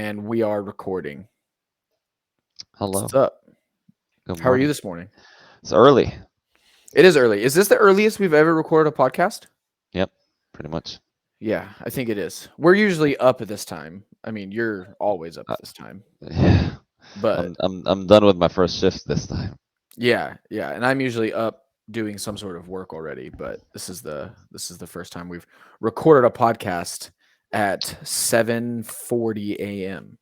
and we are recording. Hello. What's up? Good How are you morning. this morning? It's early. It is early. Is this the earliest we've ever recorded a podcast? Yep, pretty much. Yeah, I think it is. We're usually up at this time. I mean, you're always up Uh, at this time. yeah. But I'm done with my first shift this time. yeah, and I'm usually up doing some sort of work already, but this is the first time we've recorded a podcast at 7:40 a.m.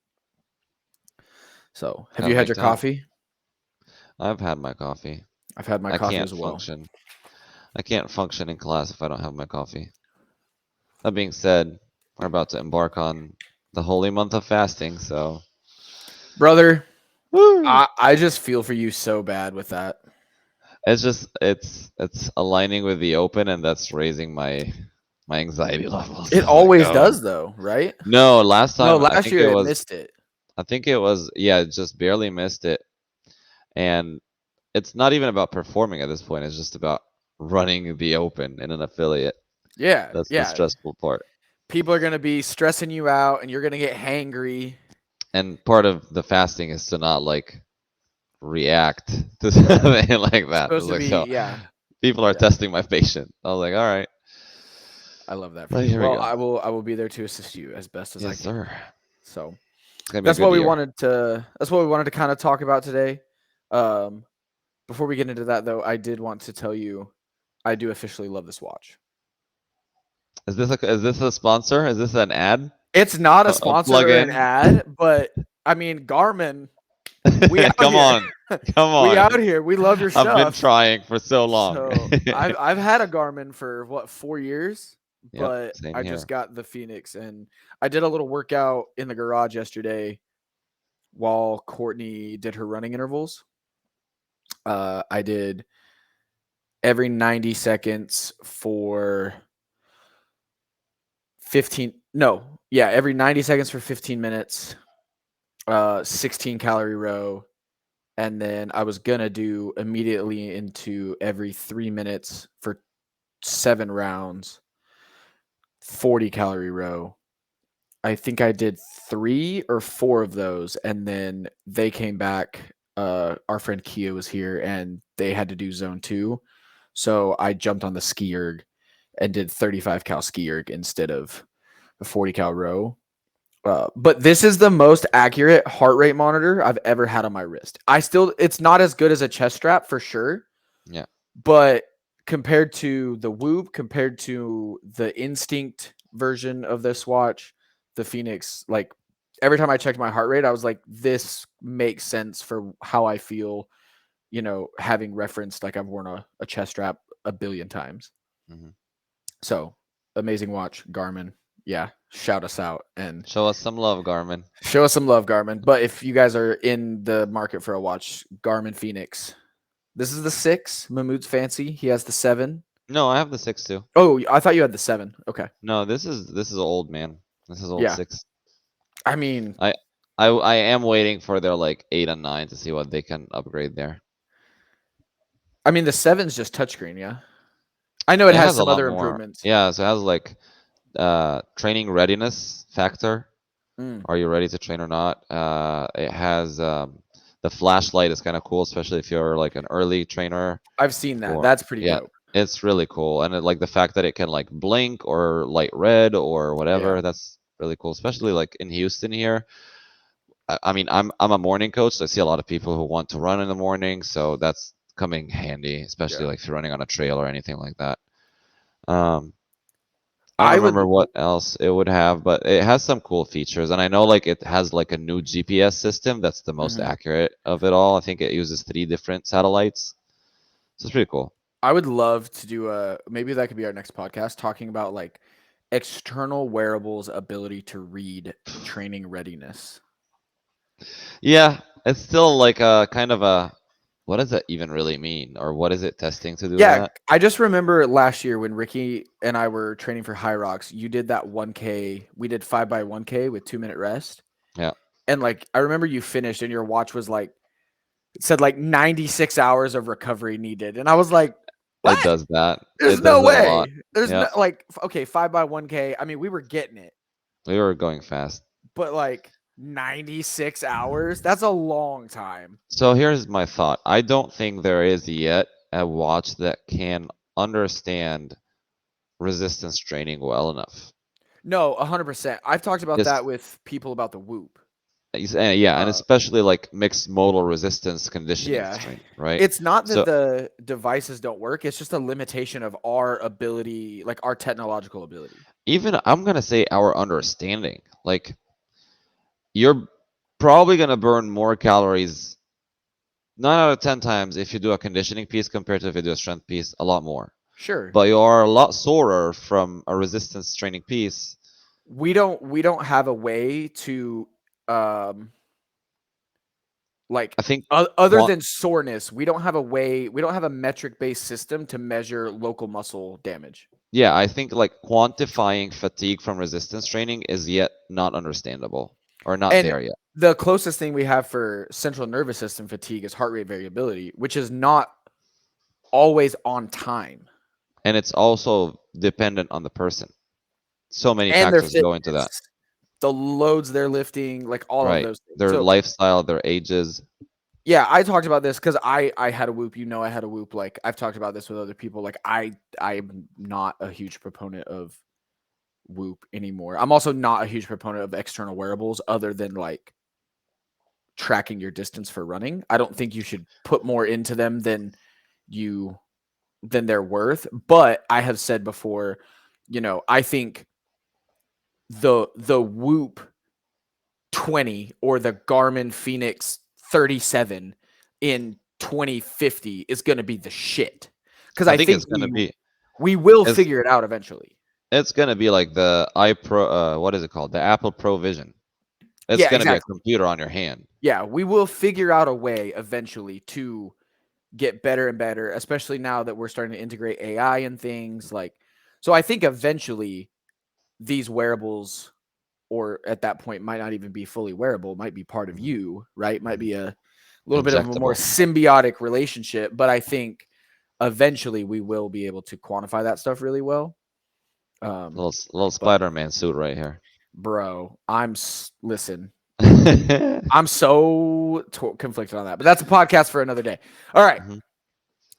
So, have Gotta you had make your time. coffee? I've had my coffee. I've had my I coffee can't as well. function. I can't function in class if I don't have my coffee. That being said, we're about to embark on the holy month of fasting, so Brother, woo! I just feel for you so bad with that. It's aligning with the open, and that's raising my anxiety levels. It I'm like, always oh does though, right? no, last No, time I last think it year it was missed it. yeah, just barely missed it. And it's not even about performing at this point. It's just about running the open in an affiliate. Yeah, That's the yeah. stressful part. People are gonna be stressing you out, and you're gonna get hangry. And part of the fasting is to not like react to something like It's that. It's supposed to like, be, so yeah, people are yeah. testing my patience. I was like, all right, I love that for but you. here we Well, go. I will be there to assist you as best as I Yes, can. sir. So It's gonna be a that's good what we year. wanted to. That's what we wanted to kind of talk about today. Um, Before we get into that, though, I did want to tell you, I do officially love this watch. Is this a sponsor? Is this an ad? It's not a A sponsor plug or an in? ad, but I mean, Garmin, we out Come here. on, come We out on. here. We love your I've been stuff. trying for so long. So I've had a Garmin for what 4 years, Yep, but same I just here. got the Phoenix, and I did a little workout in the garage yesterday while Courtney did her running intervals. I did every 90 seconds for 15. No, yeah, every 90 seconds for 15 minutes. 16 calorie row, and then I was gonna do immediately into every 3 minutes for 7 rounds, 40 calorie row. I think I did 3 or 4 of those, and then they came back. Our friend Kia was here, and they had to do zone 2, so I jumped on the ski erg and did 35 cal ski erg instead of the 40 cal row. But this is the most accurate heart rate monitor I've ever had on my wrist. It's not as good as a chest strap for sure, Yeah. but compared to the Whoop, compared to the Instinct version of this watch, the Phoenix, like every time I checked my heart rate, I was like, this makes sense for how I feel, having referenced like I've worn a chest strap a billion times. Hmm. So amazing watch, Garmin. Yeah, shout us out and Show us some love, Garmin. show us some love, Garmin. But if you guys are in the market for a watch, Garmin Phoenix. This is the 6. Mahmoud's fancy. He has the 7. No, I have the 6 too. Oh, I thought you had the 7. Okay. No, this is old, man. This is old Yeah. 6. I mean, I I am waiting for their like 8 and 9 to see what they can upgrade there. the 7's just touchscreen, yeah. I know it It has has a some lot other more. improvements. Yeah, so it has like training readiness factor. Mm, Are you ready to train or not? It has the flashlight is kind of cool, especially if you're like an early trainer. I've seen that. Or That's pretty yeah, dope. it's really cool, and like the fact that it can like blink or light red or Yeah. whatever. That's really cool, especially like in Houston here. I mean, I'm a morning coach, so I see a lot of people who want to run in the morning, so that's coming handy, especially Yeah. like if you're running on a trail or anything like that. Um, I don't I would remember what else it would have, but it has some cool features, and I know like it has like a new GPS system that's the most mhm. accurate of it all. I think it uses 3 different satellites, so it's pretty cool. I would love to do maybe that could be our next podcast talking about like external wearables ability to read training readiness. Yeah, it's still like a kind of a what does that even really mean, or what is it testing to do Yeah, that? I just remember last year when Ricky and I were training for High Rocks, you did that 1K. We did 5 by 1K with 2 minute rest. Yeah, And like I remember you finished and your watch was like it said like 96 hours of recovery needed. And I was like, it what? does that. There's It does no that a lot. way. There's Yeah, no like okay, 5 by 1K. I mean, we were getting it, we were going fast. but like 96 hours? That's a long time. So here's my thought. I don't think there is yet a watch that can understand resistance training well enough. No, 100%. I've talked about that Just with people about the Whoop. yeah, and Uh, especially like mixed modal resistance conditioning yeah. training, right? It's not that So the devices don't work, it's just a limitation of our ability, like our technological ability. even I'm gonna say our understanding, like you're probably gonna burn more calories 9 out of 10 times if you do a conditioning piece compared to if you do a strength piece, a lot more. Sure. But you are a lot sorer from a resistance training piece. We don't have a way to um like I think other quant than soreness, we don't have a metric based system to measure local muscle damage. yeah, I think like quantifying fatigue from resistance training is yet not understandable or not And there yet. the closest thing we have for central nervous system fatigue is heart rate variability, which is not always on time. And it's also dependent on the person. So many And their factors go into that, fitness, the loads they're lifting, like all of right? those things. Their So lifestyle, their ages. yeah, I talked about this because I had a Whoop. You know, I had a Whoop. Like I've talked about this with other people. Like I'm not a huge proponent of Whoop anymore. I'm also not a huge proponent of external wearables other than like tracking your distance for running. I don't think you should put more into them you than they're worth. But I have said before, I think the Whoop 20 or the Garmin Phoenix 37 in 2050 is going to be the shit. Because I I think think it's gonna be we will it's figure it out eventually. it's gonna be like the iPro. What is it called? The Apple Pro Vision. It's Yeah, gonna be a exactly. computer on your hand. Yeah, we will figure out a way eventually to get better and better, especially now that we're starting to integrate AI and things like. So I think eventually these wearables, or at that point, might not even be fully wearable, might be part of Mhm, you, right? Might mhm. be a little bit of a more Injectable, symbiotic relationship. But I think eventually we will be able to quantify that stuff really well. Um, little but Spider-Man suit right here. bro, listen. I'm so conflicted on that, but that's a podcast for another day. All right. Mhm.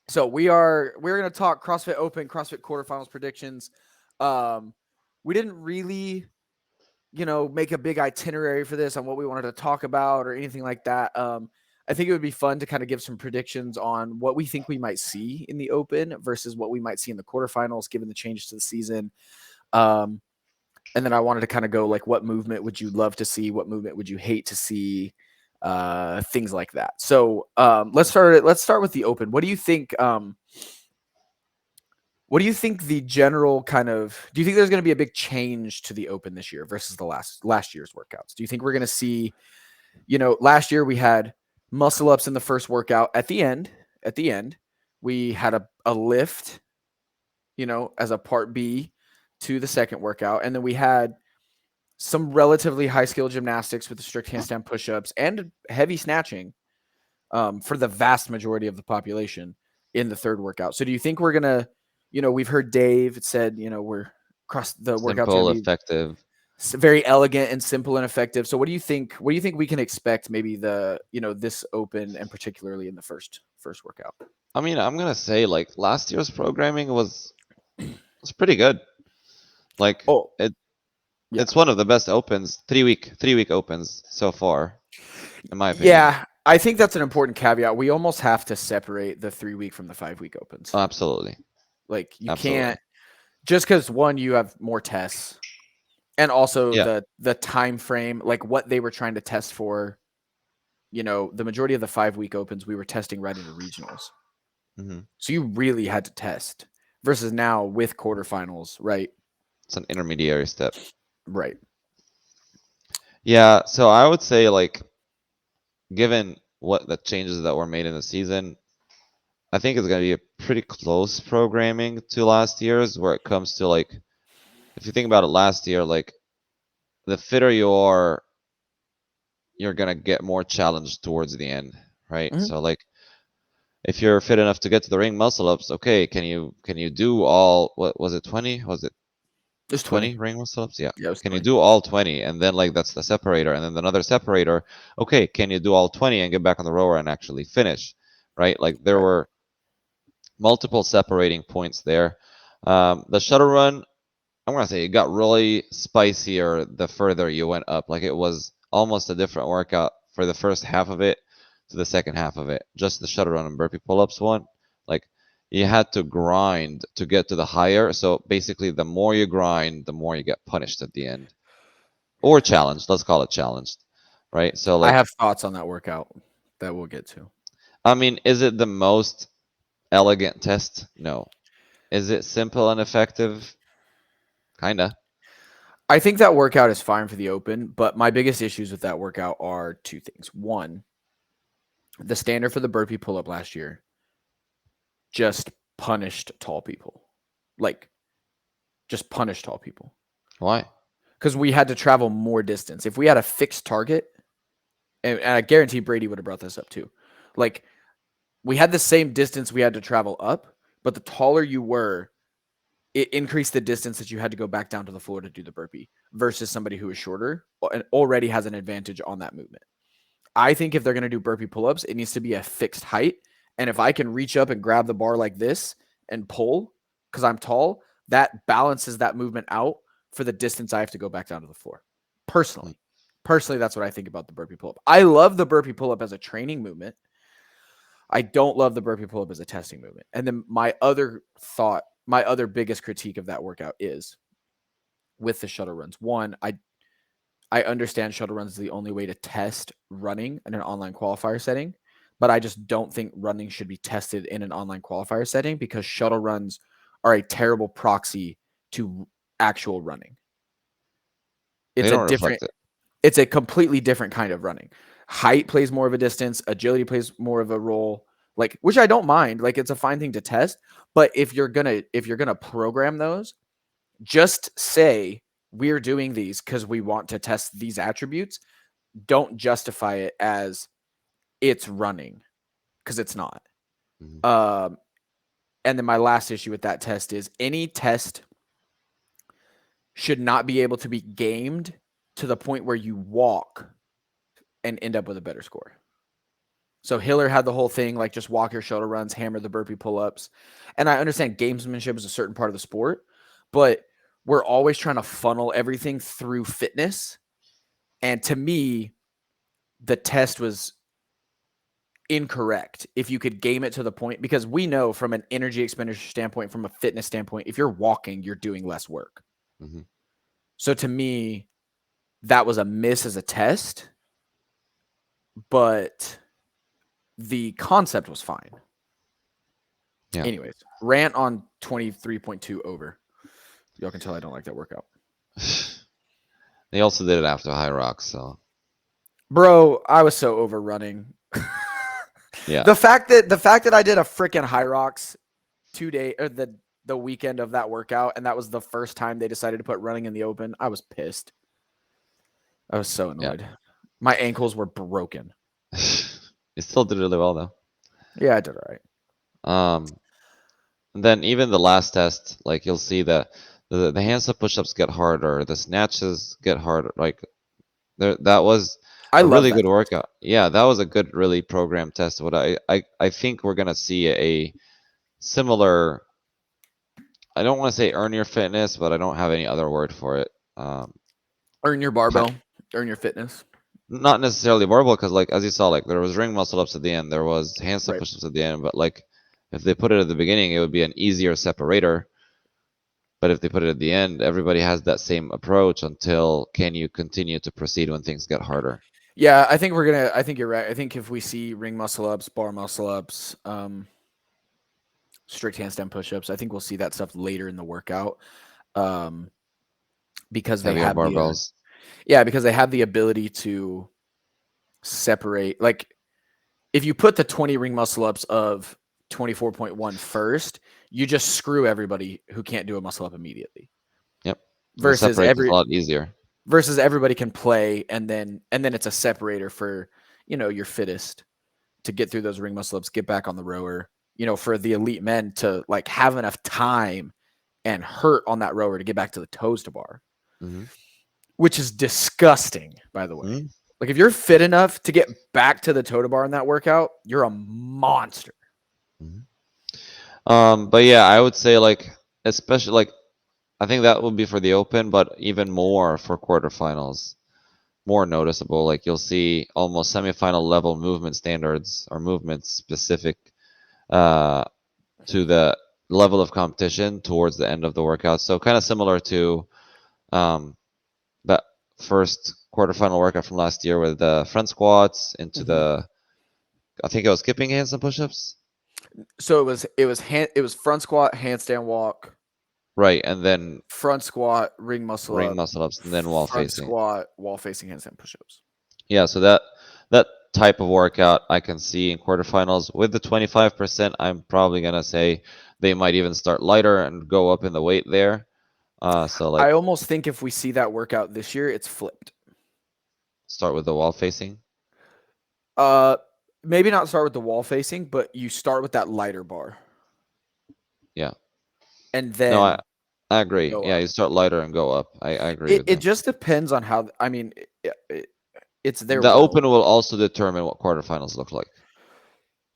So we're gonna talk CrossFit Open, CrossFit quarterfinals predictions. Um, we didn't really, make a big itinerary for this on what we wanted to talk about or anything like that. I think it would be fun to kind of give some predictions on what we think we might see in the Open versus what we might see in the quarterfinals, given the changes to the season. Um, and then I wanted to kind of go like, what movement would you love to see? What movement would you hate to see? Things like that. So let's start with the Open. What do you think? What do you think the general kind of? Do you think there's going to be a big change to the Open this year versus the last year's workouts? Do you think we're going to see? Last year we had muscle ups in the first workout. At the end, we had a lift. As a part B to the second workout, and then we had some relatively high skill gymnastics with the strict handstand push ups and heavy snatching for the vast majority of the population in the third workout. So do you think we're gonna, we've heard Dave said, we're across the workouts are Simple, gonna be effective. very elegant and simple and effective. So what do you think? What do you think we can expect? Maybe this Open and particularly in the first workout. I mean, I'm gonna say like last year's programming was pretty good. Like Oh it yeah, it's one of the best opens, 3-week opens so far, in my opinion. yeah. I think that's an important caveat. We almost have to separate the 3 week from the 5 week opens. Oh, absolutely, Like you absolutely. can't just because one you have more tests and also Yeah. the time frame, like what they were trying to test for. The majority of the 5 week opens we were testing right into regionals, Hmm. so you really had to test versus now with quarterfinals, right? It's an intermediary step. Right. Yeah, so I would say like given what the changes that were made in the season, I think it's gonna be a pretty close programming to last year's where it comes to like if you think about it last year, like the fitter you are, you're gonna get more challenged towards the end, right? Mhm. So like if you're fit enough to get to the ring muscle ups, okay, can you do all what was it 20? Was it It's 20. 20 ring muscle ups? Yeah. Yeah, it was Can you 20. do all 20? And then like that's the separator, and then another separator. Okay, can you do all 20 and get back on the rower and actually finish? Right? Like there Right. were multiple separating points there. The shuttle run, I'm gonna say it got really spicier the further you went up. Like it was almost a different workout for the first half of it to the second half of it. Just the shuttle run and burpee pull-ups one, like you had to grind to get to the higher. So basically, the more you grind, the more you get punished at the end, or challenged. Let's call it challenged, right? So I like, have thoughts on that workout that we'll get to. I mean, is it the most elegant test? No. Is it simple and effective? Kinda. I think that workout is fine for the open, but my biggest issues with that workout are two things. One, the standard for the burpee pull up last year just punished tall people. Like, just punished tall people. Why? Because we had to travel more distance. If we had a fixed target, and I guarantee Brady would have brought this up too. Like, we had the same distance we had to travel up, but the taller you were, it increased the distance that you had to go back down to the floor to do the burpee versus somebody who is shorter and already has an advantage on that movement. I think if they're going to do burpee pull-ups, it needs to be a fixed height. And if I can reach up and grab the bar like this and pull because I'm tall, that balances that movement out for the distance I have to go back down to the floor. Mm, Personally, that's what I think about the burpee pull-up. I love the burpee pull-up as a training movement. I don't love the burpee pull-up as a testing movement. And then my other biggest critique of that workout is with the shuttle runs. One, I understand shuttle runs is the only way to test running in an online qualifier setting, but I just don't think running should be tested in an online qualifier setting because shuttle runs are a terrible proxy to actual running. they It's a don't different reflect it. it's a completely different kind of running. Height plays more of a distance, agility plays more of a role, like which I don't mind. Like it's a fine thing to test, but if you're gonna program those, just say we're doing these because we want to test these attributes. Don't justify it as it's running because it's not. Mhm. Um, and then my last issue with that test is any test should not be able to be gamed to the point where you walk and end up with a better score. So Hiller had the whole thing like just walk your shuttle runs, hammer the burpee pull ups. And I understand gamesmanship is a certain part of the sport, but we're always trying to funnel everything through fitness. And to me, the test was incorrect if you could game it to the point because we know from an energy expenditure standpoint, from a fitness standpoint, if you're walking, you're doing less work. Mhm. So to me, that was a miss as a test, but the concept was fine. Yeah. Anyways, rant on 23.2 over. Y'all can tell I don't like that workout. They also did it after High Rocks, so Bro, I was so over running. yeah. the fact that I did a freaking high rocks 2 day or the weekend of that workout, and that was the first time they decided to put running in the open. I was pissed. I was so Yeah. annoyed. My ankles were broken. They still did really well though. Yeah, I did all right. Um, and then even the last test, like you'll see that the handstand push-ups get harder, the snatches get harder. Like there, that was I a love really that. good workout. Yeah, that was a good, really programmed test. What I think we're gonna see a similar. I don't want to say earn your fitness, but I don't have any other word for it. Earn your Ki- barbell, earn your fitness. Not necessarily barbell, because like as you saw, like there was ring muscle ups at the end, there was handstand Right. push-ups at the end, but like if they put it at the beginning, it would be an easier separator. But if they put it at the end, everybody has that same approach until can you continue to proceed when things get harder? Yeah, I think you're right. I think if we see ring muscle ups, bar muscle ups, strict handstand push-ups, I think we'll see that stuff later in the workout. Um, because they Heavier have barbells. because they have the ability to separate. Like if you put the 20 ring muscle ups of 24.1 first, you just screw everybody who can't do a muscle up immediately. Yep. And the Versus separate is a lot easier. everybody can play and then it's a separator for, your fittest to get through those ring muscle ups, get back on the rower, for the elite men to like have enough time and hurt on that rower to get back to the toes to bar, Mm-hmm. which is disgusting, by the way. Mm-hmm. Like if you're fit enough to get back to the toe to bar in that workout, you're a monster. But yeah, I would say like, especially like, I think that would be for the Open, but even more for quarterfinals, more noticeable. Like you'll see almost semifinal level movement standards or movements specific uh, to the level of competition towards the end of the workout. So kind of similar to um, that first quarterfinal workout from last year with the front squats into Mhm. the, I think it was skipping hands and push-ups. So it was front squat, handstand walk, Right, and then front squat, ring muscle ring up, muscle ups and then wall front facing. squat, wall facing handstand push-ups. Yeah, so that type of workout I can see in quarterfinals with the 25%. I'm probably gonna say they might even start lighter and go up in the weight there. So I like almost think if we see that workout this year, it's flipped. start with the wall facing. Uh, maybe not start with the wall facing, but you start with that lighter bar Yeah. and No, then I agree. go Yeah, up. you start lighter and go up. I agree It with it that. just depends on how. I mean, it's their The will. open will also determine what quarterfinals look like.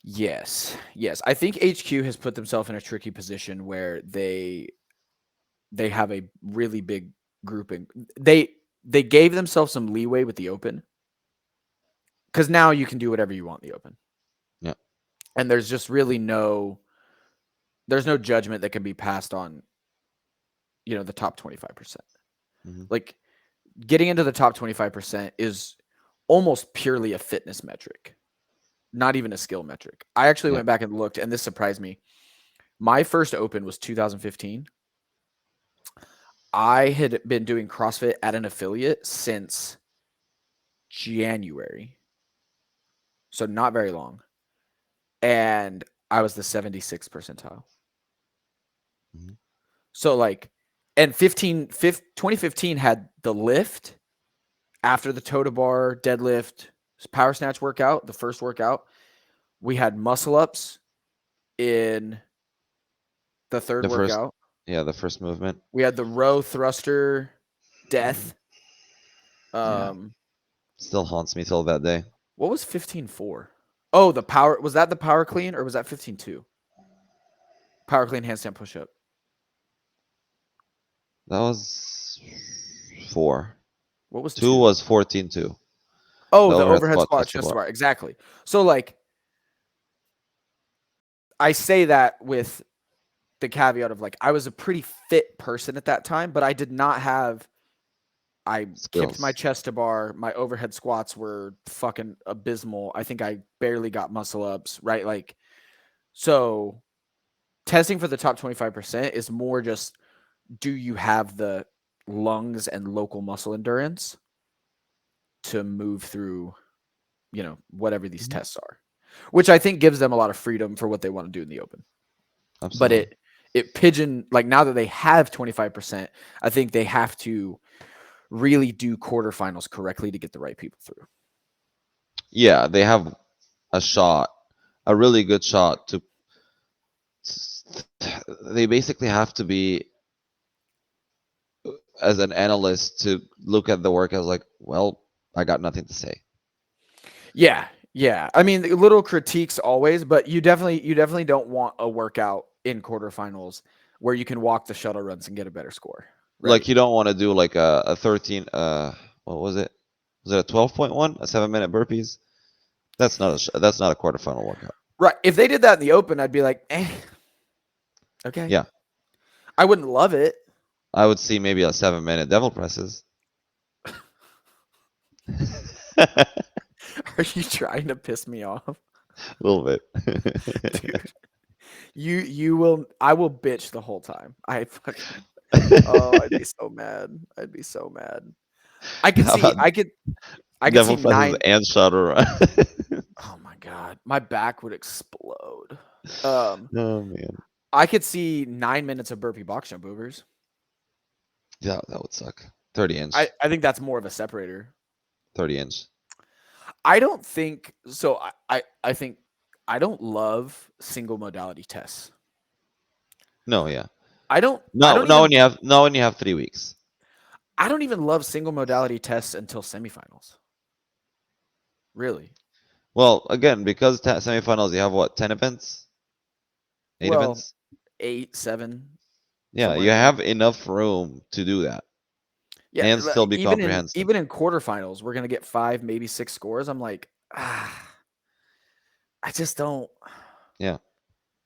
Yes, yes. I think HQ has put themselves in a tricky position where they have a really big grouping. They gave themselves some leeway with the open because now you can do whatever you want in the open, Yeah. and there's just really there's no judgment that can be passed on. The top 25%. Hmm. Like getting into the top 25% is almost purely a fitness metric, not even a skill metric. I actually Yeah. went back and looked, and this surprised me. My first open was 2015. I had been doing CrossFit at an affiliate since January, so not very long. And I was the 76th percentile. Hmm. So like, and 2015 had the lift after the toe to bar, deadlift, power snatch workout, the first workout. We had muscle ups in the third The first, workout. yeah, the first movement. We had the row thruster Hmm. death. Yeah, Um, still haunts me till that day. what was 15 for? Oh, the power was that the power clean or was that 15-2? Power clean handstand push up. That was 4. What was 2 2? was 14-2. Oh, The the overhead overhead squat squat chest to chest to bar. bar. Exactly. So like I say that with the caveat of like I was a pretty fit person at that time, but I did not have I kipped my Skills. chest to bar. My overhead squats were fucking abysmal. I think I barely got muscle ups, right? Like, so testing for the top 25% is more just do you have the lungs and local muscle endurance to move through, whatever these Hmm. tests are, which I think gives them a lot of freedom for what they want to do in the open. But Absolutely. it pigeon like now that they have 25%, I think they have to really do quarterfinals correctly to get the right people through. Yeah, they have a shot, a really good shot to. They basically have to be as an analyst to look at the work as like, well, I got nothing to say. Yeah, yeah. I mean, little critiques always, but you definitely don't want a workout in quarterfinals where you can walk the shuttle runs and get a better score, right? Like you don't want to do like a 13 what was it? Was it a 12.1? A 7-minute burpees? That's not a quarterfinal workout. Right. If they did that in the open, I'd be like, okay. Yeah. I wouldn't love it. I would see maybe a 7-minute devil presses. A Are you trying to piss me off, little bit. dude? You will. I will bitch the whole time. I fucking. Oh, I'd be so mad. I'd be so mad. I could How see. about I could see devil presses 9. and shuttle run? Oh my god, my back would explode. Um, Oh man. I could see 9 minutes of burpee box jump overs. Yeah, that would suck. 30 I inch. I think that's more of a separator. 30 inch. I don't think so. I think I don't love single modality tests. No, yeah. I No, don't even not when you have 3 weeks. I don't even love single modality tests until semifinals. Really. Well, again, because semifinals, you have what, 10 events, 8 events. Well, 8, 7, Yeah, somewhere you in there. have enough room to do that Yeah, and still be comprehensive. even in quarterfinals, we're gonna get 5, maybe 6 scores. I'm like, I just don't Yeah,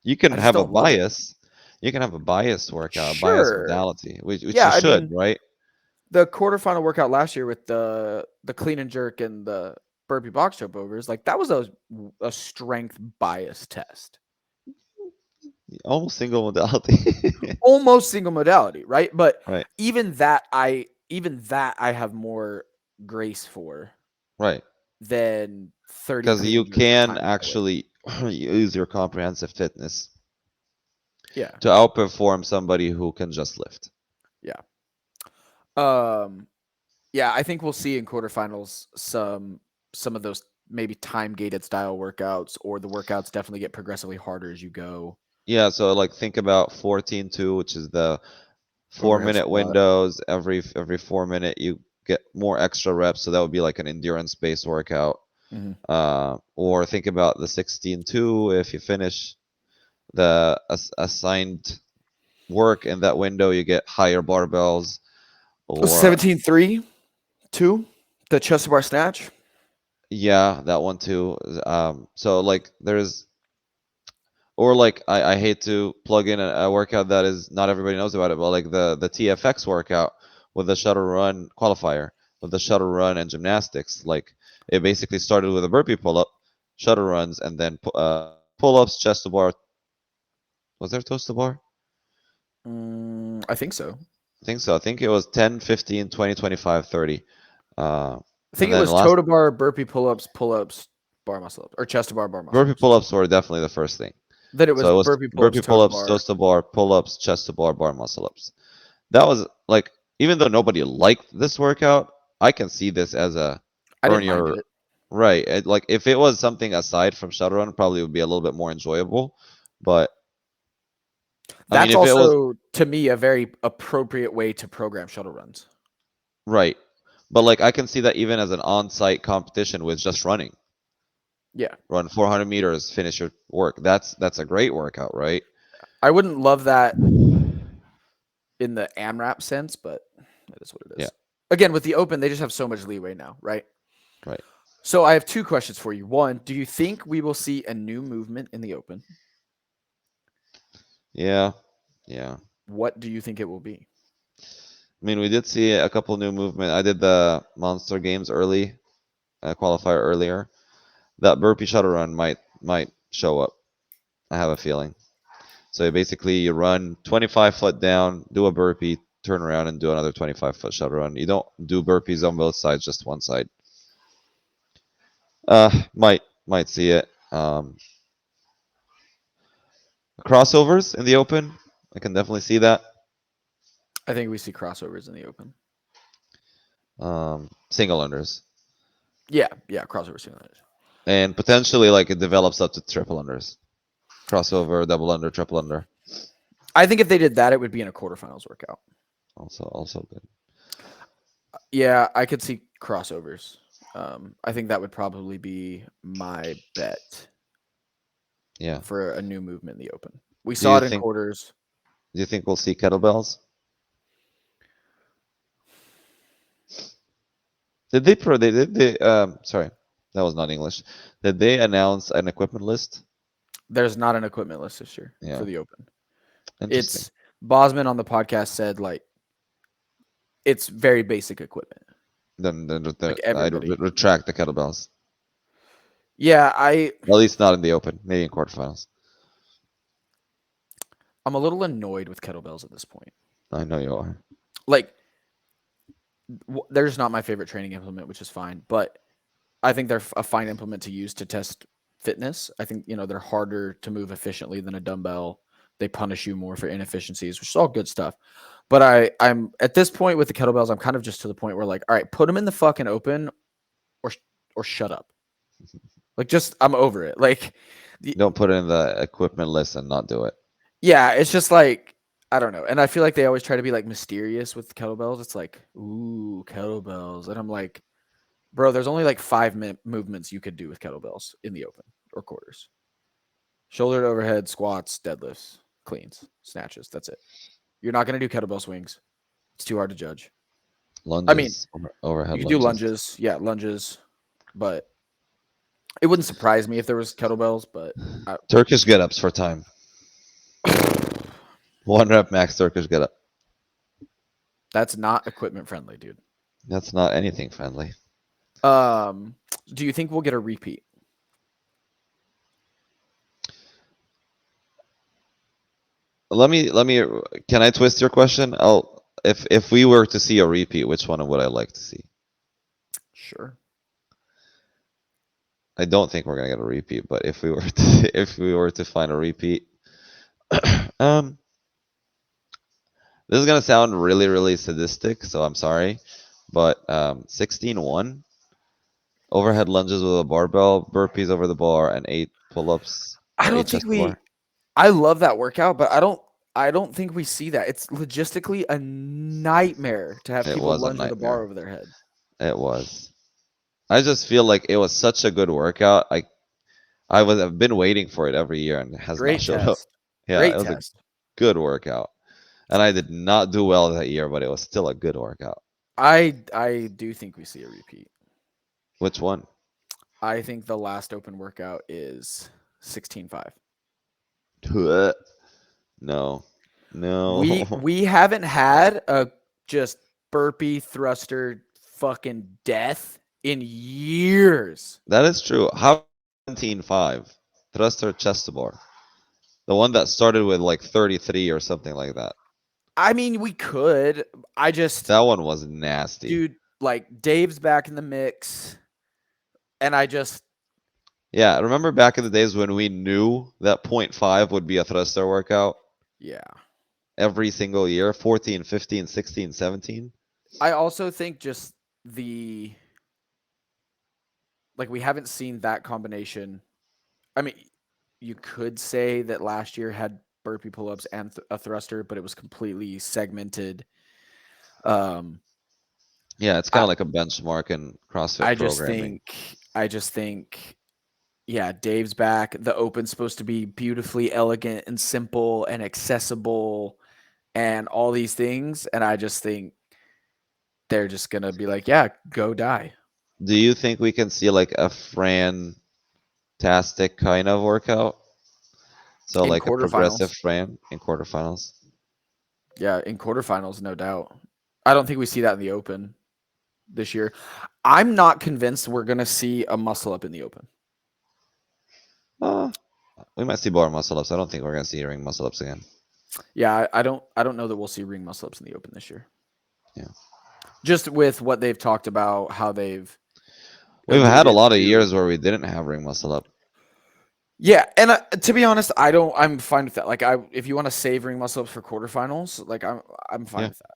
you can I just have a don't love it. bias. You can have a biased workout, a biased Sure. modality, which Yeah, you I should, mean, right? the quarterfinal workout last year with the clean and jerk and the burpee box jump overs, like that was a strength bias test. Almost single modality. Almost single modality, right? But Right, even that I have more grace for right. than 30 Because clean you and jerk can time pull it. actually use your comprehensive fitness Yeah. to outperform somebody who can just lift. Yeah. Um yeah, I think we'll see in quarterfinals some of those maybe time gated style workouts, or the workouts definitely get progressively harder as you go. Yeah, so like think about 14-2, which is the four Overhead minute squat. windows. Every 4 minute, you get more extra reps. So that would be like an endurance based workout. Mhm. Or think about the 16-2. If you finish the assigned work in that window, you get higher barbells. Or 17-3, 2, the chest to bar snatch. yeah, that one too. So like there's or like I hate to plug in a workout that is not everybody knows about it, but like the TFX workout with the shuttle run qualifier, with the shuttle run and gymnastics. Like it basically started with a burpee pull up, shuttle runs, and then pull ups, chest to bar. Was there toes to bar? I think so. I think so. I think it was 10, 15, 20, 25, 30. Uh, I and think it then was toe last to bar, burpee pull ups, bar muscle ups, or chest to bar, bar muscle burpee ups. pull ups were definitely the first thing. Then it was So it was burpee pull ups, burpee toe pull to ups, bar. toes to bar, pull ups, chest to bar, bar muscle ups. That was like, even though nobody liked this workout, I can see this as a I earn didn't mind your it. right. Like if it was something aside from Shadowrun, probably would be a little bit more enjoyable. But I mean, That's if it was also to me a very appropriate way to program shuttle runs. right, but like I can see that even as an on-site competition with just running, Yeah. run 400 meters, finish your work. That's a great workout, right? I wouldn't love that in the AMRAP sense, but that is what it Yeah, is. Again, with the open, they just have so much leeway now, right? right. So I have two questions for you. One, do you think we will see a new movement in the open? Yeah, yeah. What do you think it will be? I mean, we did see a couple new movement. I did the Monster Games early qualifier earlier. That burpee shuttle run might show up. I have a feeling. So basically, you run 25 foot down, do a burpee, turn around, and do another 25 foot shuttle run. You don't do burpees on both sides, just one side. Might see it. Crossovers in the open, I can definitely see that. I think we see crossovers in the open. Single unders, Yeah, yeah, crossovers. and potentially like it develops up to triple unders. Crossover, double under, triple under. I think if they did that, it would be in a quarterfinals workout. Also good. Yeah, I could see crossovers. I think that would probably be my bet Yeah. for a new movement in the open. We Do saw you it in think quarters. do you think we'll see kettlebells? Did they pro? They did. They sorry, that was not English. Did they announce an equipment list? There's not an equipment list this year for Yeah, the open. interesting. It's Bosman on the podcast said like it's very basic equipment. Then Like I'd everybody. retract the kettlebells. Yeah, At least not in the open. Maybe in quarterfinals. I'm a little annoyed with kettlebells at this point. I know you are. Like they're just not my favorite training implement, which is fine, but I think they're a fine implement to use to test fitness. I think, they're harder to move efficiently than a dumbbell. They punish you more for inefficiencies, which is all good stuff. But I'm at this point with the kettlebells, I'm kind of just to the point where like, all right, put them in the fucking open or or shut up. Like just I'm over it. Like Don't put it in the equipment list and not do it. yeah, it's just like I don't know. And I feel like they always try to be like mysterious with kettlebells. It's like, ooh, kettlebells. And I'm like, bro, there's only like movements you could do with kettlebells in the open or quarters. Shoulder to overhead, squats, deadlifts, cleans, snatches. That's it. You're not going to do kettlebell swings. It's too hard to judge. I mean, Lunges, overhead you can do lunges. lunges. Yeah, lunges. But it wouldn't surprise me if there was kettlebells, but I, Turkish get-ups for time. 1 rep max Turkish get-up. that's not equipment friendly, dude. That's not anything friendly. Um, do you think we'll get a repeat? Let me. Can I twist your question? If we were to see a repeat, which one would I like to see? Sure. I don't think we're gonna get a repeat, but if we were to, if we were to find a repeat, um, this is gonna sound really really sadistic, so I'm sorry, but 16-1 overhead lunges with a barbell, burpees over the bar, and 8 pull-ups I or don't 8 think chest to bar. I love that workout, but I don't think we see that. It's logistically a nightmare to have It people was a lunge with a bar nightmare. over their head. It was. I just feel like it was such a good workout. I've been waiting for it every year and it has not Great showed up. test. Yeah, it Great was a test. good workout. And I did not do well that year, but it was still a good workout. I do think we see a repeat. Which one? I think the last open workout is 16.5. No. No. We haven't had a just burpee thruster fucking death in years. That is true. How 17.5 thruster chest to bar? The one that started with like 33 or something like that. I mean, we could. I just That one was nasty. dude, like Dave's back in the mix, and I just Yeah, remember back in the days when we knew that point 0.5 would be a thruster workout yeah. every single year, 14, 15, 16, 17? I also think just the like we haven't seen that combination. I mean, you could say that last year had burpee pull-ups and a thruster, but it was completely segmented. Um, Yeah, it's kind I of like a benchmark in CrossFit I just programming. think I just think yeah, Dave's back. The Open's supposed to be beautifully elegant and simple and accessible and all these things, and I just think they're just gonna be like, yeah, go die Do you think we can see like a Fran-tastic kind of workout? So in like a progressive quarterfinals. Fran in quarterfinals? Yeah, in quarterfinals, no doubt. I don't think we see that in the Open this year. I'm not convinced we're gonna see a muscle up in the Open. Uh, we might see bar muscle ups. I don't think we're gonna see ring muscle ups again. Yeah, I don't know that we'll see ring muscle ups in the Open this year. Yeah. Just with what they've talked about, how they've We've had a alluded lot of to. years where we didn't have ring muscle up. Yeah, and to be honest, I don't. I'm fine with that. Like, if you want to save ring muscle ups for quarterfinals, like I'm fine Yeah. with that.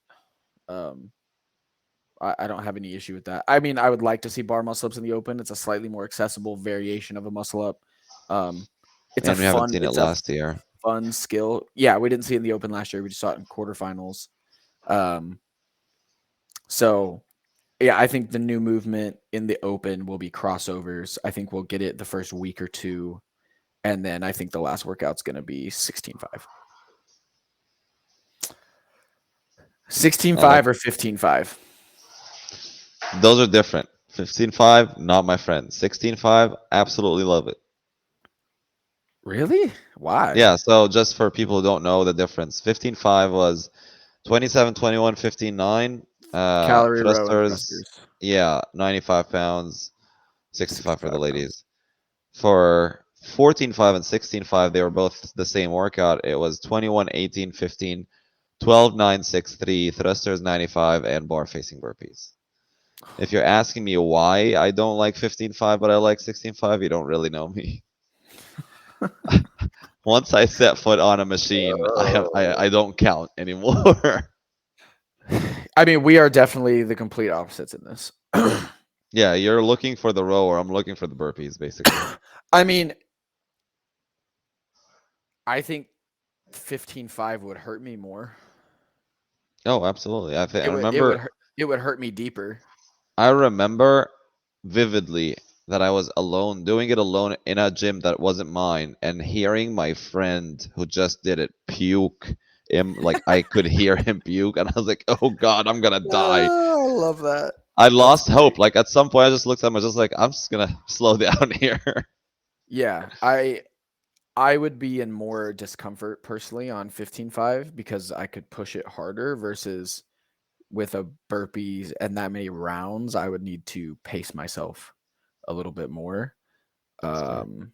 I don't have any issue with that. I mean, I would like to see bar muscle ups in the Open. It's a slightly more accessible variation of a muscle up. Um, And we haven't seen it it's a last year. fun skill. Yeah, we didn't see it in the Open last year. We just saw it in quarterfinals. Um, so yeah, I think the new movement in the Open will be crossovers. I think we'll get it the first week or two, and then I think the last workout's going to be 16.5. I like 16.5 or 15.5. those are different. 15.5, not my friend. 16.5, absolutely love it. Really? Why? Yeah, so just for people who don't know the difference, 15.5 was 27, 21, 15.9. Calorie row and Thrusters, thrusters. yeah, 95 pounds, 65 for the 65 pounds. ladies. For 14.5 and 16.5, they were both the same workout. It was 21, 18, 15, 12, 9, 6, 3, thrusters 95, and bar facing burpees. If you're asking me why I don't like 15.5, but I like 16.5, you don't really know me. Once I set foot on a machine, I don't count anymore. I mean, we are definitely the complete opposites in this. Yeah, you're looking for the row, or I'm looking for the burpees, basically. I mean, I think 15.5 would hurt me more. Oh, absolutely. I think It I would it would remember. hurt it would hurt me deeper. I remember vividly that I was alone, doing it alone in a gym that wasn't mine, and hearing my friend who just did it puke. Like I could hear him puke, and I was like, "Oh God, I'm gonna die." I love that. I That's lost great. hope. Like at some point, I just looked at him. I was just like, "I'm just gonna slow down here." Yeah, I would be in more discomfort personally on 15.5 because I could push it harder versus with a burpees and that many rounds, I would need to pace myself a little bit more. That's fair. Um,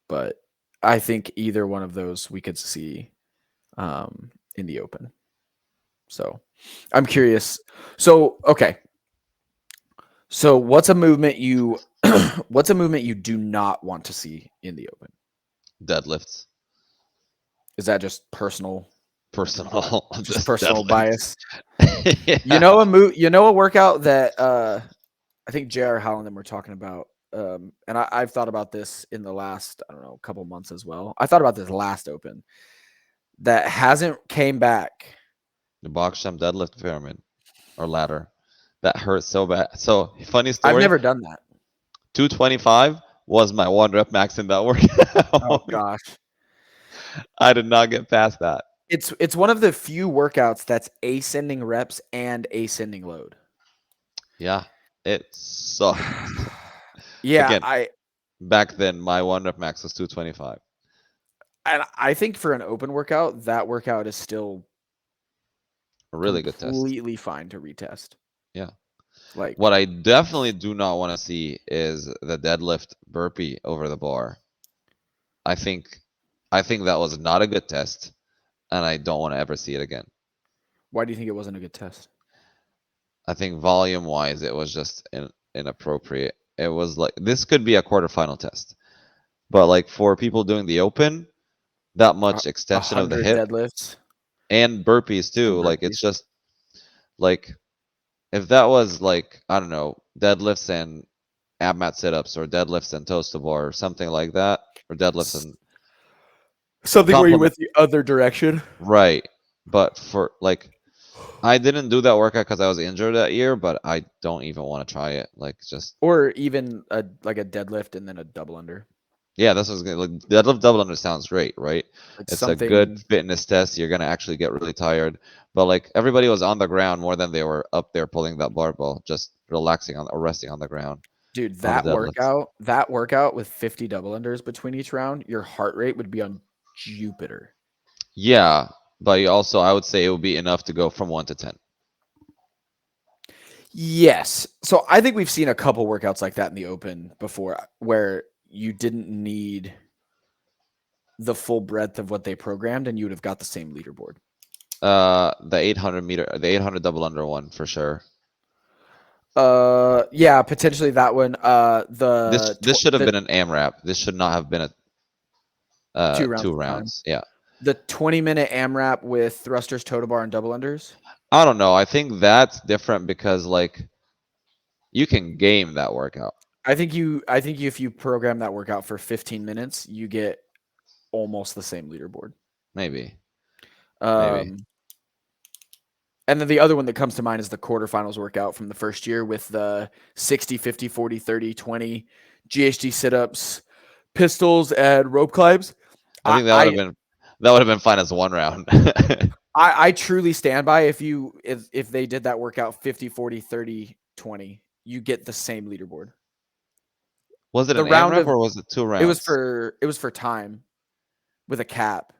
but I think either one of those we could see in the open. So I'm Yeah. curious. So okay. So what's a movement you do not want to see in the open? Deadlifts, Is that personal, just just personal deadlifts. bias? Yeah, You know a workout that I think JR Howell and them were talking about, and I've thought about this in the last, I don't know, couple months as well. I thought about this last open that hasn't came back. the box jump deadlift pyramid or ladder. That hurts so bad. So funny I've story. never done that. 225 was my one rep max in that Oh workout. gosh. I did not get past that. It's one of the few workouts that's ascending reps and ascending load. Yeah, it sucked. Yeah, Again, back then my one rep max was 225. I think for an open workout, that workout is still A really good test. completely fine to retest. Yeah. Like What I definitely do not want to see is the deadlift burpee over the bar. I think I think that was not a good test, and I don't want to ever see it again. why do you think it wasn't a good test? I think volume wise, it was just inappropriate. It was like this could be a quarterfinal test, but like for people doing the open, that A much extension of the 100 hip deadlifts and burpees and too. Like it's burpees. just like if that was like I don't know deadlifts and ab mat sit ups or deadlifts and toes to bar or something like that, or deadlifts S- and Something where you complement went the other direction. right. But for like I didn't do that workout because I was injured that year, but I don't even want to try it. Like just Or even a deadlift and then a double under. yeah, that's what's gonna like deadlift double under sounds great, right? It's It's a good something, fitness test. You're gonna actually get really tired. But like everybody was on the ground more than they were up there pulling that barbell, just relaxing on or resting on the ground dude, on the deadlifts. that workout with 50 double unders between each round, your heart rate would be on Jupiter. Yeah, but you also I would say it would be enough to go from 1 to 10. Yes. So I think we've seen a couple workouts like that in the open before where you didn't need the full breadth of what they programmed and you would have got the same leaderboard. The 800 meter, the 800 double under one for sure. Yeah, potentially that one. This should have The been an AMRAP. This should not have been a two rounds two of time. rounds. Yeah. The 20-minute AMRAP with thrusters, total bar, and double unders. I don't know. I think that's different because like you can game that workout. I think if you program that workout for 15 minutes, you get almost the same leaderboard. Maybe. Maybe. Um, and then the other one that comes to mind is the quarterfinals workout from the first year with the 60, 50, 40, 30, 20 GHD sit-ups, pistols, and rope climbs. I I think I that would have been fine as one round. I truly stand by if they did that workout 50, 40, 30, 20, you get the same leaderboard. Was it The an round AMRAP of or was it two rounds? it was for time with a cap.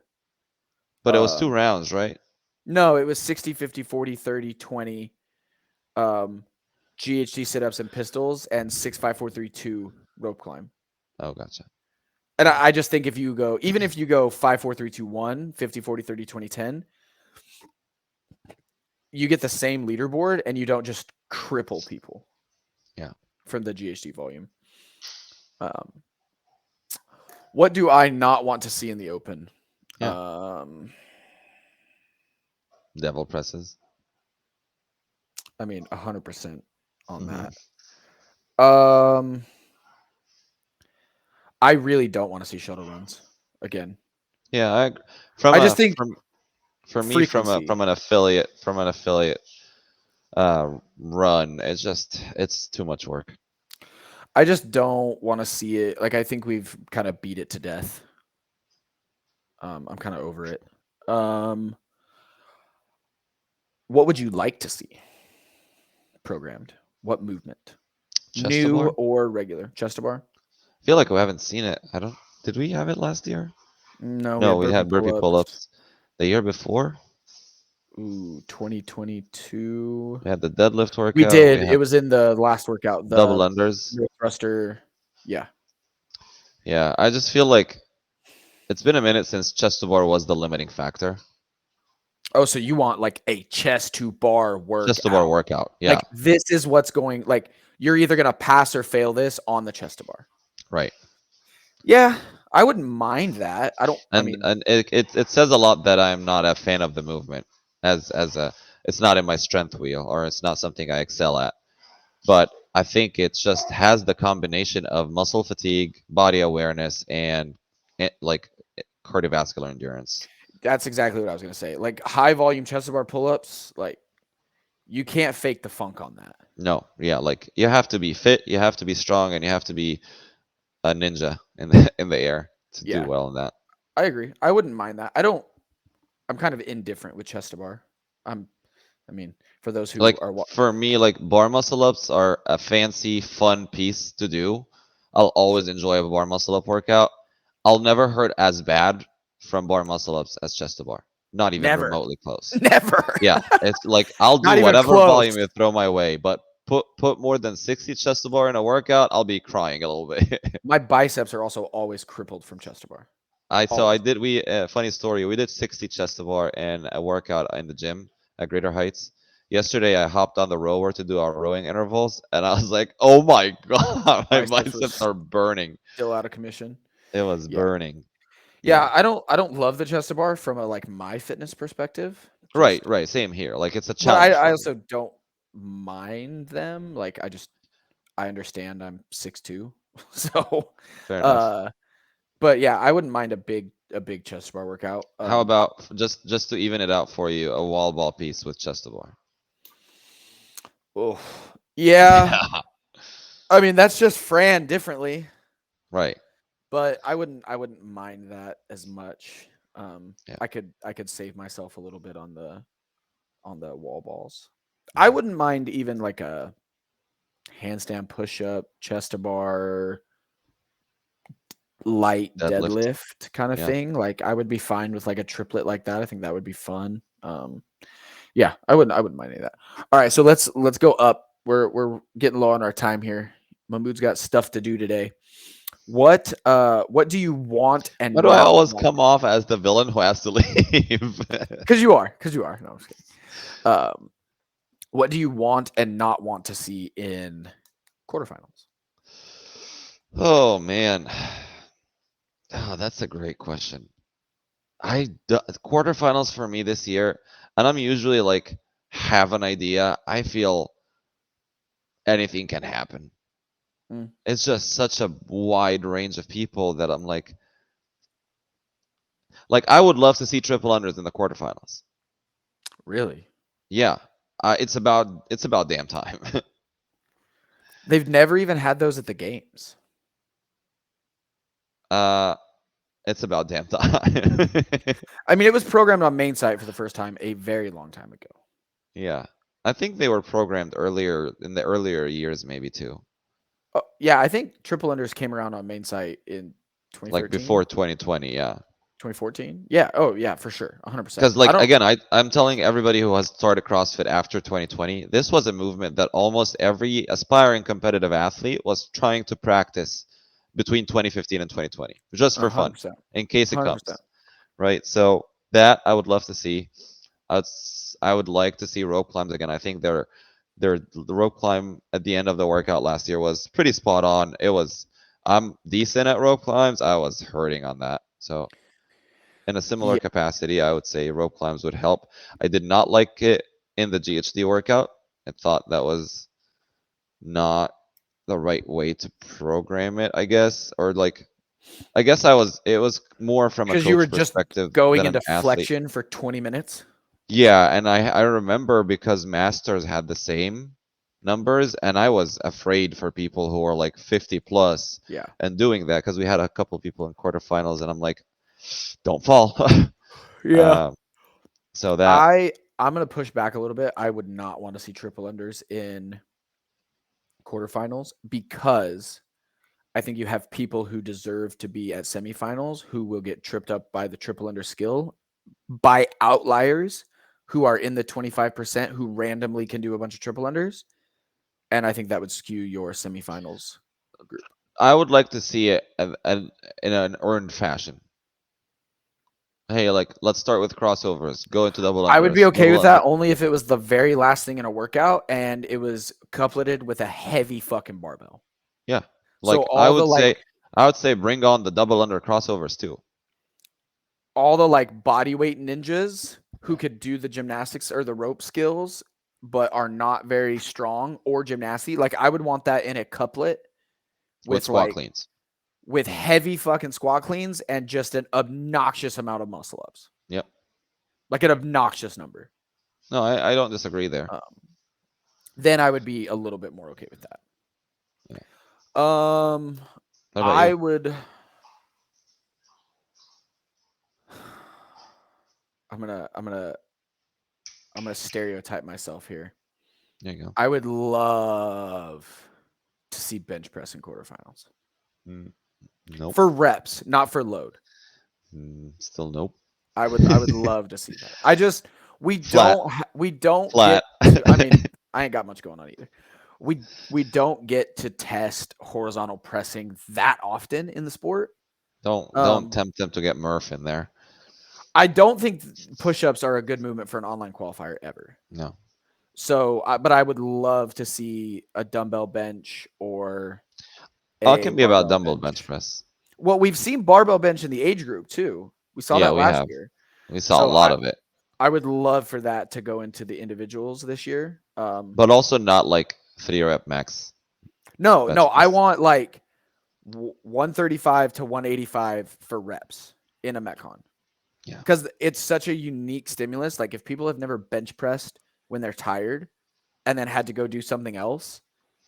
But it was two Um rounds, right? no, it was 60, 50, 40, 30, 20 um GHD sit-ups and pistols and 6 5 4 3 2 rope climb. Oh, gotcha. And Yeah. I just think if you go even if you go 5 4 3 2 1 50 40 30 20 10, you get the same leaderboard and you don't just cripple people Yeah. from the GHD volume. Um, what do I not want to see in the open? Yeah. Um, Devil presses. I mean, 100% on Hmm. that. Um, I really don't want to see shuttle runs again. Yeah, from I just a think from for me frequency. from an affiliate run, it's too much work. I just don't want to see it. Like I think we've kind of beat it to death. I'm kind of over it. Um, what would you like to see programmed? What movement? Chest to New bar. or regular? Chest to bar? I feel like we haven't seen it. I don't. Did we have it last year? No, we No, had we burpee had burpee pull-ups. pull-ups the year before. Ooh, 2022. We had the deadlift We workout. We did. It had was in the last workout, double the unders. rear thruster. Yeah. Yeah, I just feel like it's been a minute since chest to bar was the limiting factor. Oh, so you want like a chest to bar Chest to bar workout. workout. Yeah, Like this is what's going like you're either going to pass or fail this on the chest to bar. right. Yeah, I wouldn't mind that. I And mean, and it says a lot that I'm not a fan of the movement as a it's not in my strength wheel or it's not something I excel at. But I think it just has the combination of muscle fatigue, body awareness, and like cardiovascular endurance. that's exactly what I was going to say. Like high volume chest to bar pull-ups, like you can't fake the funk on that. No, yeah, like you have to be fit, you have to be strong, and you have to be a ninja in the air to do Yeah, well in that. I agree. I wouldn't mind that. I don't I'm kind of indifferent with chest to bar. I'm I mean, for those who Like are for me, like bar muscle ups are a fancy, fun piece to do. I'll always sure. enjoy a bar muscle up workout. I'll never hurt as bad from bar muscle ups as chest to bar. Not even Never. remotely close. Never. Yeah, it's like I'll do Not even whatever close. volume you throw my way, but put more than 60 chest to bar in a workout, I'll be crying a little bit. My biceps are also always crippled from chest to bar. I Always. did we funny story. We did 60 chest to bar and a workout in the gym at Greater Heights. Yesterday I hopped on the rower to do our rowing intervals and I was like, "Oh my god, my Biceps were biceps are burning." still out of commission. It was Yeah. burning. Yeah, Yeah. I don't love the chest to bar from a like my fitness perspective. Right, Just right, same here. Like it's a but challenge I for me. also don't mind them. Like I understand I'm 6'2". So Fair enough. uh but yeah, I wouldn't mind a big chest bar workout. How about just to even it out for you, a wall ball piece with chest to bar? Oh. Yeah. Yeah. I mean, that's just Fran differently, Right. but I wouldn't mind that as much. Yeah. I could save myself a little bit on the wall balls. I Mhm. wouldn't mind even like a handstand push up, chest to bar, light Deadlift. deadlift kind of Yeah. thing. Like I would be fine with like a triplet like that. I think that would be fun. Yeah, I wouldn't mind any of that. All right, so let's go up. We're getting low on our time here. Mahmoud's got stuff to do today. What do you want Why and do I not always want? come off as the villain who has to leave? Because you are. Because you are. No, I'm just kidding. Um, what do you want and not want to see in quarterfinals? Oh man. Oh, that's a great question. Quarterfinals for me this year, and I'm usually like have an idea. I feel anything can happen. Mm, It's just such a wide range of people that I'm like I would love to see triple unders in the quarterfinals. really? Yeah, it's about damn time. They've never even had those at the games. uh, it's about damn time. I mean, it was programmed on main site for the first time a very long time ago. Yeah, I think they were programmed earlier in the earlier years, maybe too, Yeah, I think triple unders came around on main site in like 2013, before 2020. Yeah. 2014. Yeah. Oh, yeah, for sure. 100%. Because, I like, don't. again, I'm telling everybody who has started CrossFit after 2020, this was a movement that almost every aspiring competitive athlete was trying to practice between 2015 and 2020, just for fun, 100%. in case it 100%. comes, right? So that I would love to see. I would like to see rope climbs again. I think the rope climb at the end of the workout last year was pretty spot on. I'm decent at rope climbs. I was hurting on that. So in a similar Yeah. capacity, I would say rope climbs would help. I did not like it in the GHD workout. I thought that was not the right way to program it, I guess, or like I guess it was more from a Because you were coach just perspective going than an into athlete. flexion for 20 minutes. Yeah, and I remember because Masters had the same numbers, and I was afraid for people who were like 50 plus Yeah. and doing that because we had a couple people in quarterfinals, and I'm like, don't fall. Yeah. um, so that I'm gonna push back a little bit. I would not want to see triple unders in quarterfinals because I think you have people who deserve to be at semifinals who will get tripped up by the triple under skill by outliers who are in the 25% who randomly can do a bunch of triple unders. And I think that would skew your semifinals group. I would like to see it in an earned fashion. Hey, like let's start with crossovers, go into I would be okay double with under. that only if it was the very last thing in a workout and it was coupleted with a heavy fucking barbell. Yeah, So like I would say bring on the double under crossovers too. all the like body weight ninjas who could do the gymnastics or the rope skills but are not very strong or gymnasty, like I would want that in a couplet With with squat like cleans. with heavy fucking squat cleans and just an obnoxious amount of muscle ups, Yep. like an obnoxious number. No, I don't disagree there. um, then I would be a little bit more okay with that. Yeah. um What about I you? would i'm gonna i'm gonna I'm gonna stereotype myself here. There you go. I would love to see bench press in quarterfinals Mm, nope. for reps, not for load. Still nope. I would love to see that. I just Flat. we don't get Flat. to. I mean, I ain't got much going on either. We don't get to test horizontal pressing that often in the sport. Don't tempt them to get Murph in there. I don't think push-ups are a good movement for an online qualifier ever. No. So, but I would love to see a dumbbell bench or All it a can be about barbell dumbbell bench bench. press. Well, we've seen barbell bench in the age group too. We saw Yeah, that we last have. year. We saw a So lot of it. I would love for that to go into the individuals this year. But also not like 3 rep max No, bench I press. want like 135 to 185 for reps in a Metcon Yeah. because it's such a unique stimulus. Like if people have never bench pressed when they're tired and then had to go do something else,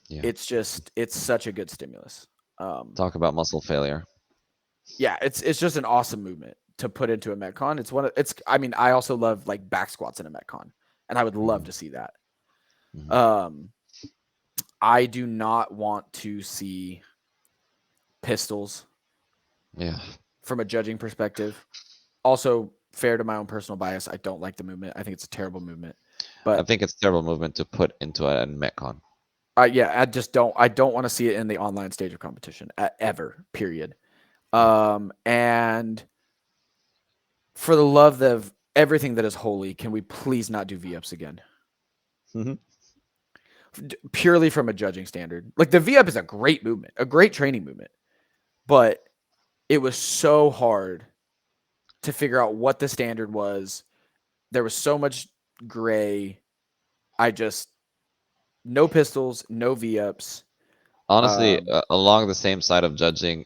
Yeah. it's such a good stimulus. Um, Talk about muscle failure. yeah, it's just an awesome movement to put into a Metcon. It's one of it's. I mean, I also love like back squats in a Metcon, and I would love Mhm, to see that. mhm. Um, I do not want to see pistols Yeah. from a judging perspective. Also, fair to my own personal bias, I don't like the movement. I think it's a terrible movement. I But think it's terrible movement to put into a Metcon. yeah, I just don't. I don't want to see it in the online stage of competition ever. Period. Yeah. And for the love of everything that is holy, can we please not do V-ups again? Mhm. Purely from a judging standard. Like the V-up is a great movement, a great training movement, but it was so hard to figure out what the standard was. There was so much gray. I just no pistols, no V-ups. Honestly, Um, along the same side of judging,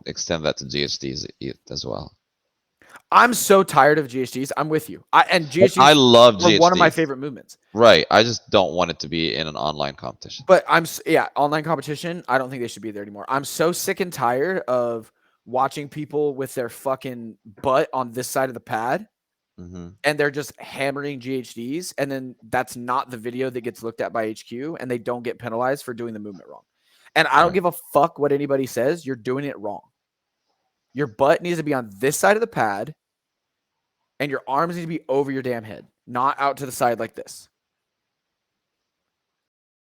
extend that to GHDs as well. I'm so tired of GHDs. I'm with you. And I GHDs love are one of my GHDs. favorite movements. Right. I just don't want it to be in an online competition. But yeah, online competition, I don't think they should be there anymore. I'm so sick and tired of watching people with their fucking butt on this side of the pad Hmm. and they're just hammering GHDs and then that's not the video that gets looked at by HQ and they don't get penalized for doing the movement wrong. And I don't Right. give a fuck what anybody says, you're doing it wrong. Your butt needs to be on this side of the pad and your arms need to be over your damn head, not out to the side like this.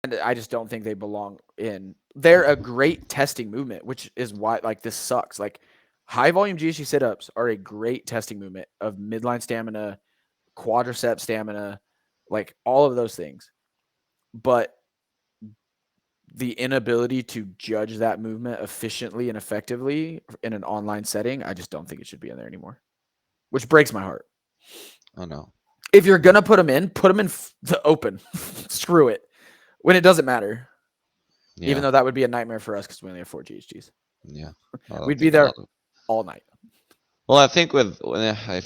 And I just don't think they belong in. They're a great testing movement, which is why like this sucks. Like high volume GHD sit-ups are a great testing movement of midline stamina, quadricep stamina, like all of those things. But the inability to judge that movement efficiently and effectively in an online setting, I just don't think it should be in there anymore. Which breaks my heart. I know. If you're gonna put them in the open. Screw it. When it doesn't matter. Even Yeah. though that would be a nightmare for us because we only have 4 GHGs. Yeah, I don't We'd be think a lot there of. all night. Well, I think if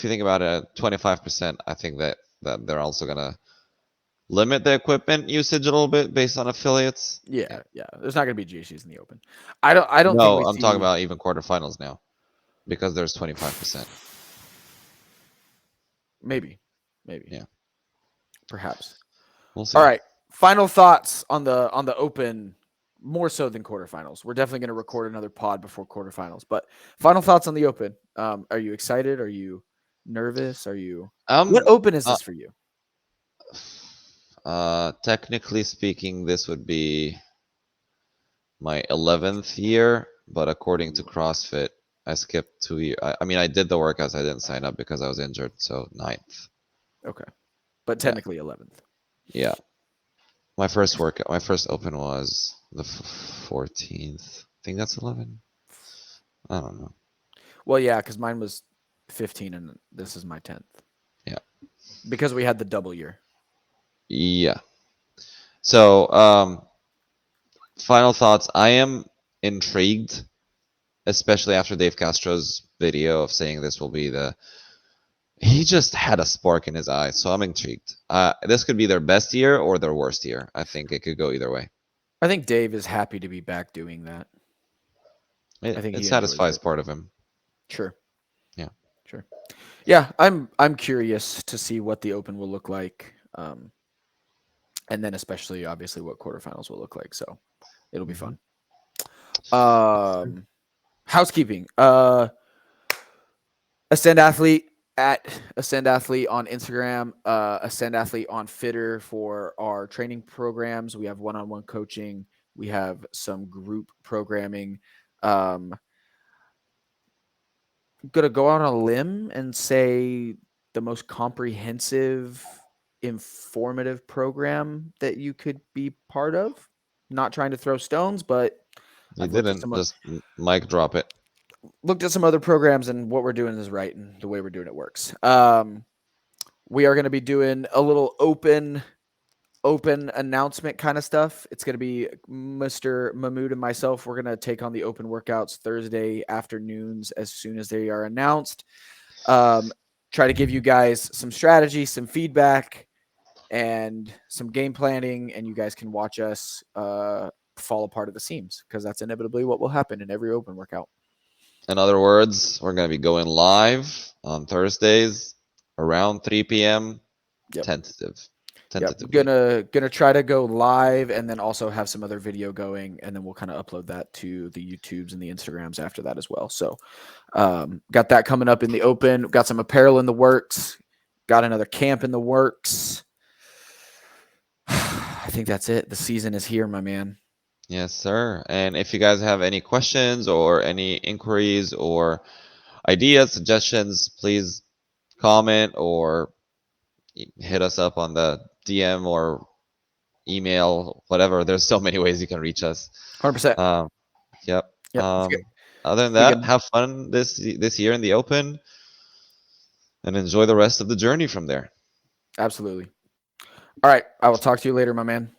you think about it, 25%, I think that they're also gonna limit the equipment usage a little bit based on affiliates. Yeah. Yeah, yeah. There's not gonna be GCs in the open. I don't think No, we I'm talking see about even quarterfinals now because there's 25%. maybe, maybe, Yeah, perhaps. we'll All see. right. Final thoughts on the open, more so than quarterfinals. We're definitely gonna record another pod before quarterfinals. But final thoughts on the open. Are you excited? Are you nervous? Are you what Um, open is uh, this for you? technically speaking, this would be my 11th year, but according to Ooh, CrossFit, I skipped 2 years. I mean, I did the workouts. I didn't sign up because I was injured, so ninth. okay. But Yeah, technically 11th. yeah. My first open was the 14th. I think that's 11. I don't know. Well, yeah, because mine was 15 and this is my 10th. Yeah, Because we had the double year. yeah. So, final thoughts. I am intrigued, especially after Dave Castro's video of saying this will be the. He just had a spark in his eye, so I'm intrigued. This could be their best year or their worst year. I think it could go either way. I think Dave is happy to be back doing that. I think It he enjoys satisfies it. part of him. Sure. Yeah. Sure. Yeah, I'm curious to see what the open will look like. And then especially obviously what quarterfinals will look like. So it'll be Hmm. fun. Yes, sir. Housekeeping. Ascend Athlete at Ascend Athlete on Instagram, Ascend Athlete on Fitter for our training programs. We have one-on-one coaching. We have some group programming. Gonna go out on a limb and say the most comprehensive, informative program that you could be part of. Not trying to throw stones, but You I've looked at didn't some just mic drop it. other programs, and what we're doing is right, and the way we're doing it works. We are going to be doing a little open announcement kind of stuff. It's going to be Mr. Mahmoud and myself. We're going to take on the open workouts Thursday afternoons as soon as they are announced. Um, Try to give you guys some strategy, some feedback, and some game planning, and you guys can watch us fall apart at the seams because that's inevitably what will happen in every open workout. In other words, we're going to be going live on Thursdays around 3 p.m. Yep. Tentative. Yep. Tentatively. Gonna try to go live and then also have some other video going, and then we'll kind of upload that to the YouTubes and the Instagrams after that as well. So got that coming up in the open. Got some apparel in the works. Got another camp in the works. I think that's it. The season is here, my man. Yes, sir. And if you guys have any questions or any inquiries or ideas, suggestions, please comment or hit us up on the DM or email, whatever. There's so many ways you can reach us. 100%. Um, yep. Yep. Other than We that, can have fun this year in the open and enjoy the rest of the journey from there. absolutely. All right. I will talk to you later, my man.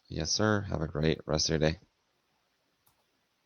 Yes, sir. Have a great rest of your day.